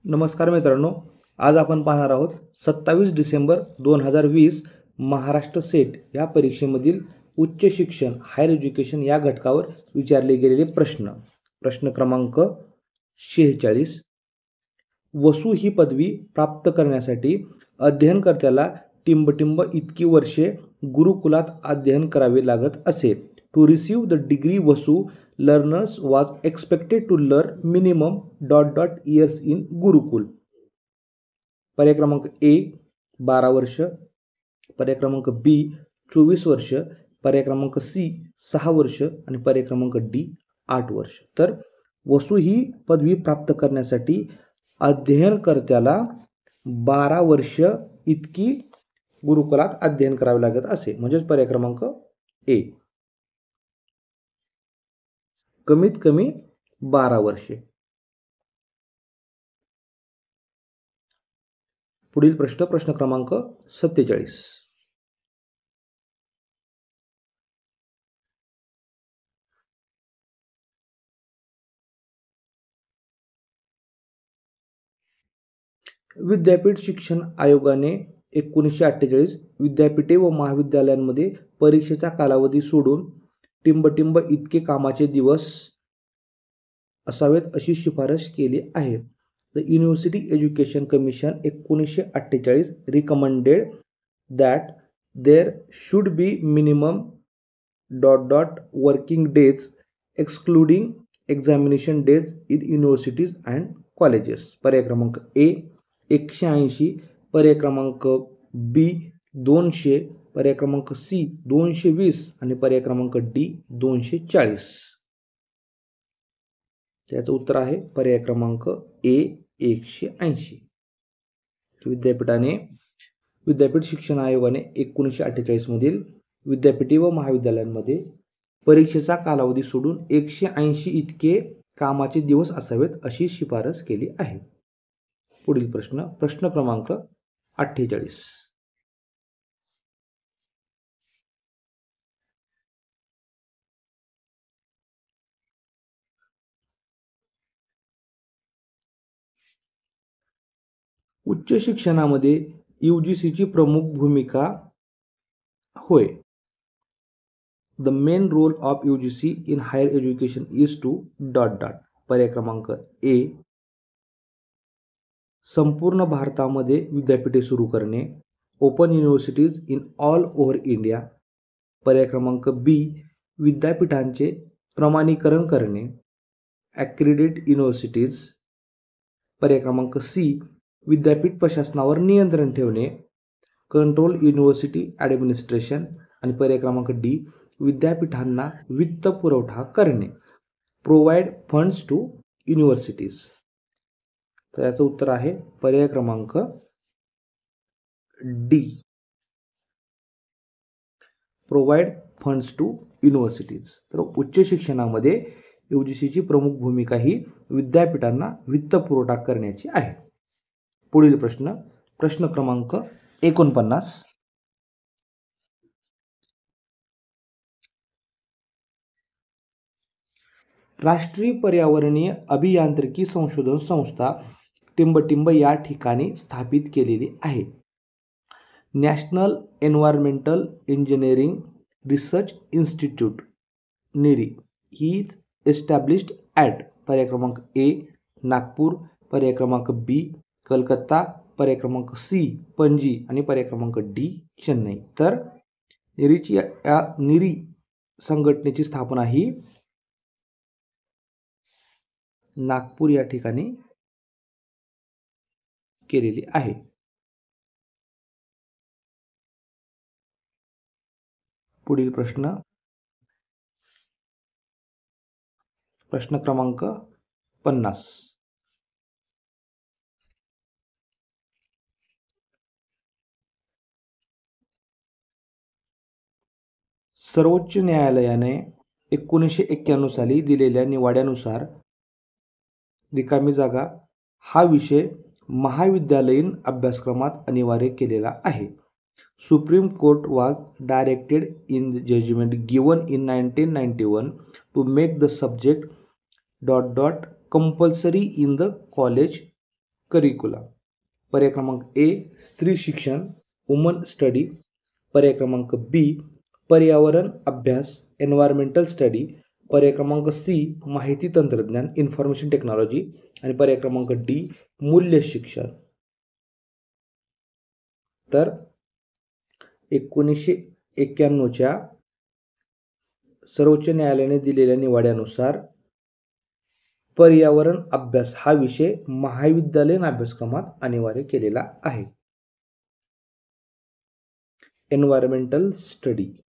नमस्कार मित्रांनो, आज आपण पाहणार आहोत 27 डिसेंबर 2020 महाराष्ट्र सेट या परीक्षेमधील उच्च शिक्षण हायर एज्युकेशन या घटकावर विचारले गेलेले प्रश्न क्रमांक 46. वसू ही पदवी प्राप्त करण्यासाठी अध्ययनकर्त्याला टिंबटिंब इतकी वर्षे गुरुकुलात अध्ययन करावे लागत असे. टू रिसीव्ह द डिग्री वसू learners was expected to learn minimum ... years in gurukul. पर्याय क्रमांक ए 12 वर्ष, पर्याय क्रमांक बी 24 वर्ष, पर्याय क्रमांक सी 6 वर्ष आणि पर्याय क्रमांक डी 8 वर्ष. तर वसू ही पदवी प्राप्त करण्यासाठी अध्ययनकर्त्याला 12 वर्ष इतकी गुरुकुलात अध्ययन करावे लागत असे. म्हणजेच पर्याय क्रमांक ए, कमीत कमी 12 वर्षे. पुढील प्रश्न क्रमांक 47. विद्यापीठ शिक्षण आयोगाने 1948 विद्यापीठे व महाविद्यालयांमध्ये परीक्षेचा कालावधी सोडून टिंबटिंब इतके कामाचे दिवस असावेत अशी शिफारस केली आहे. The university education commission 1948 recommended that there should be minimum ... working days excluding examination days in universities and colleges. पर्याय क्रमांक ए 180, पर्याय क्रमांक बी 200, पर्याय क्रमांक सी 220 आणि पर्याय क्रमांक डी 240. त्याचं उत्तर आहे पर्याय क्रमांक ए 180. विद्यापीठ शिक्षण आयोगाने 1948 मधील विद्यापीठे व महाविद्यालयांमध्ये परीक्षेचा कालावधी सोडून 180 इतके कामाचे दिवस असावेत अशी शिफारस केली आहे. पुढील प्रश्न क्रमांक 48. उच्च शिक्षणामध्ये यूजीसीची प्रमुख भूमिका होय. The main role of UGC in higher education is to ... पर्याय क्रमांक ए संपूर्ण भारतामध्ये विद्यापीठे सुरू करणे, open universities in all over India. पर्याय क्रमांक बी विद्यापीठांचे प्रमाणीकरण करणे, ॲक्रिडेट युनिव्हर्सिटीज. पर्याय क्रमांक सी विद्यापीठ प्रशासनावर नियंत्रण ठेवणे, कंट्रोल युनिव्हर्सिटी ॲडमिनिस्ट्रेशन आणि पर्याय क्रमांक डी विद्यापीठांना वित्त पुरवठा करणे, प्रोव्हाइड फंड्स टू युनिव्हर्सिटीज. तर याचं उत्तर आहे पर्याय क्रमांक D, provide funds to universities. तर उच्च शिक्षणामध्ये यूजीसीची प्रमुख भूमिका ही विद्यापीठांना वित्त पुरवठा करण्याची आहे. पुढील प्रश्न क्रमांक 49. राष्ट्रीय पर्यावरणीय अभियांत्रिकी संशोधन संस्था टिंबटिंब या ठिकाणी स्थापित केलेली आहे. National environmental engineering research institute NEERI he established at पर्याय क्रमांक ए नागपूर, पर्याय क्रमांक बी कलकत्ता, पर्याय क्रमांक सी पणजी आणि पर्याय क्रमांक डी चेन्नई. तर निरी संघटनेची स्थापना ही नागपूर या ठिकाणी केलेली आहे. पुढील प्रश्न क्रमांक 50. सर्वोच्च न्यायालयाने 1991 साली दिलेल्या निवाड्यानुसार रिकामी जागा हा विषय महाविद्यालयीन अभ्यासक्रमात अनिवार्य केलेला आहे. Supreme court was directed in the judgment given in 1991 to make the subject ... compulsory in the college करिक्युला. पर्याय क्रमांक ए स्त्री शिक्षण वुमन स्टडी. पर्याय क्रमांक बी पर्यावरण अभ्यास एन्व्हायरमेंटल स्टडी. पर्याय क्रमांक सी माहिती तंत्रज्ञान इन्फॉर्मेशन टेक्नॉलॉजी. आणि पर्याय क्रमांक डी मूल्य शिक्षण. तर 1991च्या सर्वोच्च न्यायालयाने दिलेल्या निवाड्यानुसार पर्यावरण अभ्यास हा विषय महाविद्यालयीन अभ्यासक्रमात अनिवार्य केलेला आहे. Environmental study.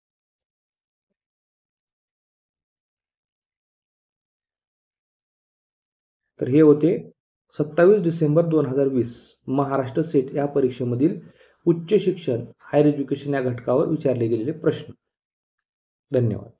तर हे होते 27 डिसेंबर 2020 महाराष्ट्र सेट या परीक्षेमधील उच्च शिक्षण हायर एज्युकेशन या घटकावर विचारले गेलेले प्रश्न. धन्यवाद.